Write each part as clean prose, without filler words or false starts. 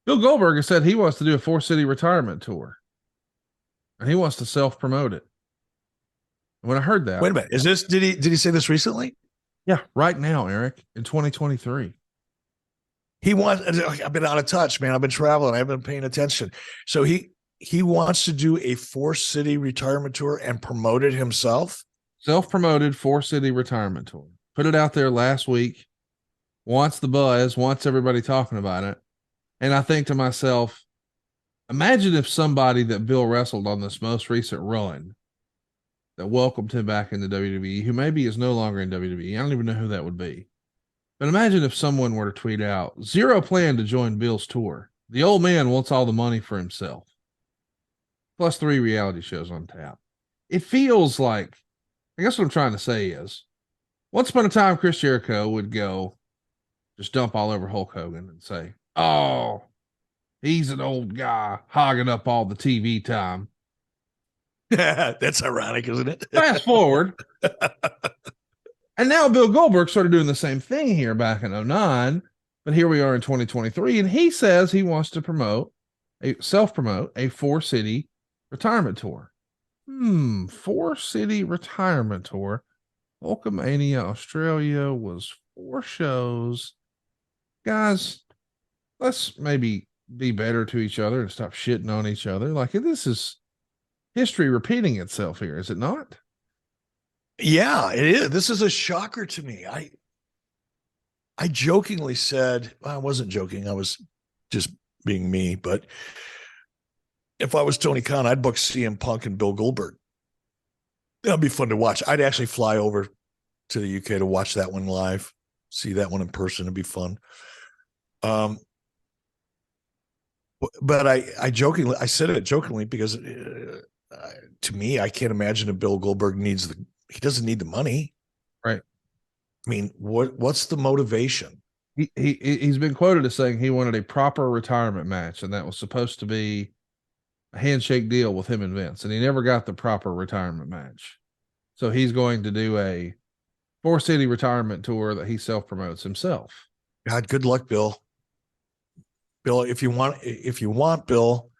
Bill Goldberg has said he wants to do a 4-city retirement tour, and he wants to self-promote it. When I heard that, Wait a minute, is this did he say this recently? yeah, right now, Eric, in 2023. He wants. I've been out of touch, man. I've been traveling. I haven't been paying attention. So he wants to do a 4-city retirement tour and promote it himself. Self-promoted 4-city retirement tour. Put it out there last week. Wants the buzz. Wants everybody talking about it. And I think to myself, imagine if somebody that Bill wrestled on this most recent run that welcomed him back into WWE, who maybe is no longer in WWE. I don't even know who that would be. But imagine if someone were to tweet out, zero plan to join Bill's tour. The old man wants all the money for himself. Plus 3 reality shows on tap. It feels like, I guess what I'm trying to say is, once upon a time, Chris Jericho would go just dump all over Hulk Hogan and say, oh, he's an old guy hogging up all the TV time. That's ironic, isn't it? Fast forward. And now Bill Goldberg started doing the same thing here back in 2009. But here we are in 2023. And he says he wants to self-promote a 4-city retirement tour. 4-city retirement tour. Hulkamania Australia was 4 shows. Guys, let's maybe be better to each other and stop shitting on each other. Like, this is history repeating itself here, is it not? Yeah, it is. This is a shocker to me. I jokingly said, well, I wasn't joking. I was just being me. But if I was Tony Khan, I'd book CM Punk and Bill Goldberg. That'd be fun to watch. I'd actually fly over to the UK to watch that one live, see that one in person. It'd be fun. But I jokingly, I said it jokingly because to me, I can't imagine that Bill Goldberg he doesn't need the money. Right. I mean, what's the motivation? He's been quoted as saying he wanted a proper retirement match, and that was supposed to be a handshake deal with him and Vince, and he never got the proper retirement match. So he's going to do a 4-city retirement tour that he self-promotes himself. God, good luck, Bill. Bill, if you want, Bill,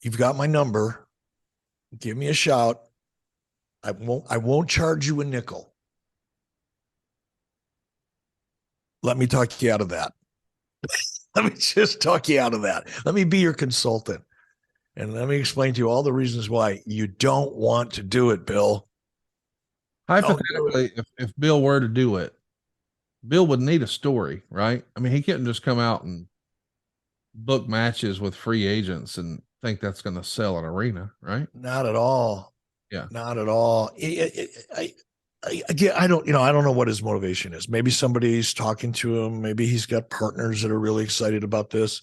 you've got my number. Give me a shout. I won't charge you a nickel. Let me talk you out of that. Let me just talk you out of that. Let me be your consultant. And let me explain to you all the reasons why you don't want to do it, Bill. Hypothetically, if Bill were to do it, Bill would need a story, right? I mean, he couldn't just come out and book matches with free agents and think that's going to sell an arena, right? Not at all. Yeah. Not at all. Again, I don't know what his motivation is. Maybe somebody's talking to him. Maybe he's got partners that are really excited about this.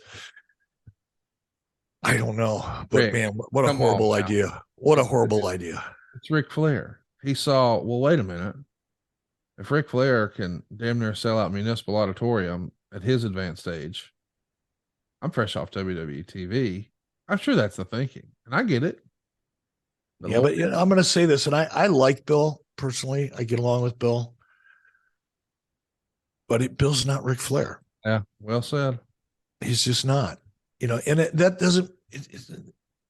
I don't know. But Rick, man, what a horrible idea. What a horrible idea. It's Ric Flair. He saw, well, wait a minute. If Ric Flair can damn near sell out Municipal Auditorium at his advanced age, I'm fresh off WWE TV. I'm sure that's the thinking. And I get it. But I'm going to say this, and I like Bill personally. I get along with Bill. But Bill's not Ric Flair. Yeah, well said. He's just not. And that doesn't.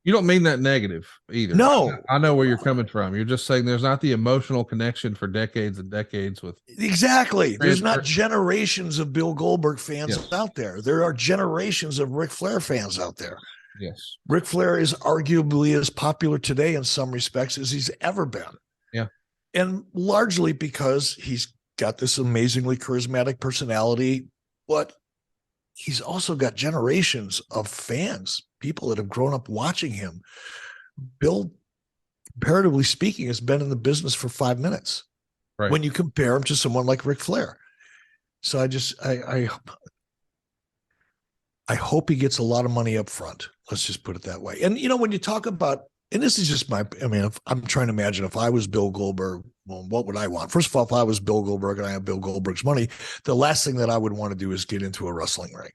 You don't mean that negative either. No. I know where you're coming from. You're just saying there's not the emotional connection for decades and decades with. Exactly. There's not generations of Bill Goldberg fans out there. There are generations of Ric Flair fans out there. Yes. Ric Flair is arguably as popular today in some respects as he's ever been. Yeah. And largely because he's got this amazingly charismatic personality, but he's also got generations of fans, people that have grown up watching him. Bill, comparatively speaking, has been in the business for 5 minutes. Right. When you compare him to someone like Ric Flair. So I hope he gets a lot of money up front. Let's just put it that way. And, when you talk about, and this is just if I'm trying to imagine if I was Bill Goldberg, well, what would I want? First of all, if I was Bill Goldberg and I have Bill Goldberg's money, the last thing that I would want to do is get into a wrestling ring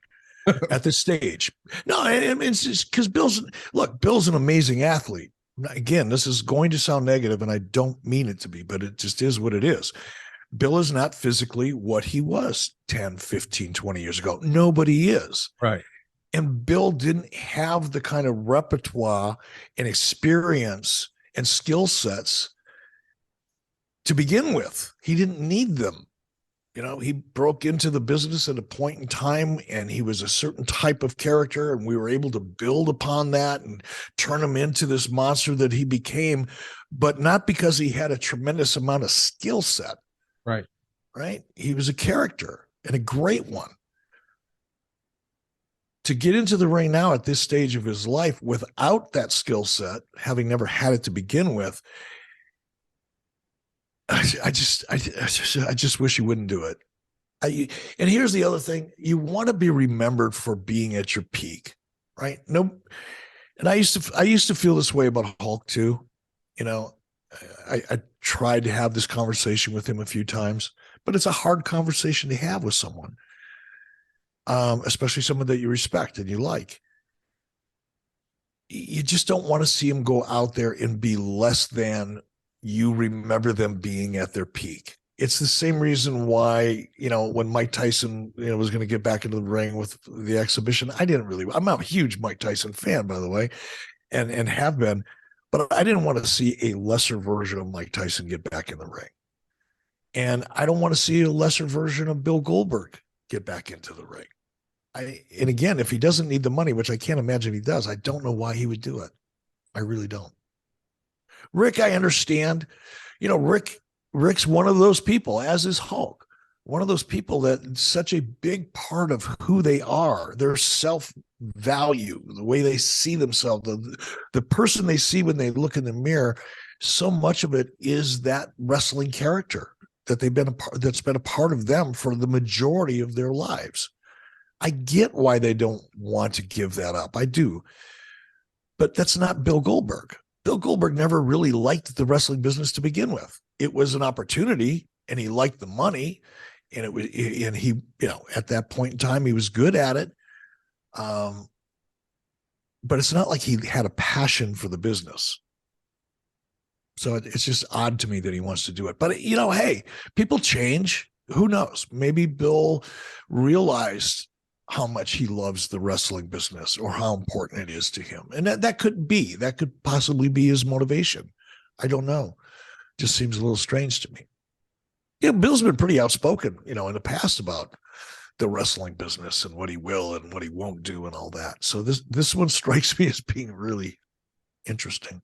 at this stage. No, it's just because Bill's an amazing athlete. Again, this is going to sound negative, and I don't mean it to be, but it just is what it is. Bill is not physically what he was 10, 15, 20 years ago. Nobody is. Right. And Bill didn't have the kind of repertoire and experience and skill sets to begin with. He didn't need them. You know, he broke into the business at a point in time, and he was a certain type of character, and we were able to build upon that and turn him into this monster that he became, but not because he had a tremendous amount of skill set. Right. Right. He was a character, and a great one. To get into the ring now at this stage of his life without that skill set, having never had it to begin with, I just wish he wouldn't do it. And here's the other thing: you want to be remembered for being at your peak, right? No, and I used to feel this way about Hulk too. You know, I tried to have this conversation with him a few times, but it's a hard conversation to have with someone, especially someone that you respect and you like. You just don't want to see him go out there and be less than you remember them being at their peak. It's the same reason why, you know, when Mike Tyson, you know, was going to get back into the ring with the exhibition, I'm a huge Mike Tyson fan, by the way, and have been, but I didn't want to see a lesser version of Mike Tyson get back in the ring. And I don't want to see a lesser version of Bill Goldberg get back into the ring. And again, if he doesn't need the money, which I can't imagine he does, I don't know why he would do it. I really don't. Rick, I understand. You know, Rick's one of those people, as is Hulk, one of those people that such a big part of who they are, their self-value, the way they see themselves, the person they see when they look in the mirror, so much of it is that wrestling character that's been a part of them for the majority of their lives. I get why they don't want to give that up. I do. But that's not Bill Goldberg. Bill Goldberg never really liked the wrestling business to begin with. It was an opportunity, and he liked the money, and he, you know, at that point in time, he was good at it. But it's not like he had a passion for the business. So it's just odd to me that he wants to do it. But, you know, hey, people change. Who knows? Maybe Bill realized how much he loves the wrestling business or how important it is to him. And that could possibly be his motivation. I don't know. Just seems a little strange to me. Yeah, Bill's been pretty outspoken, you know, in the past about the wrestling business and what he will and what he won't do and all that. So this one strikes me as being really interesting.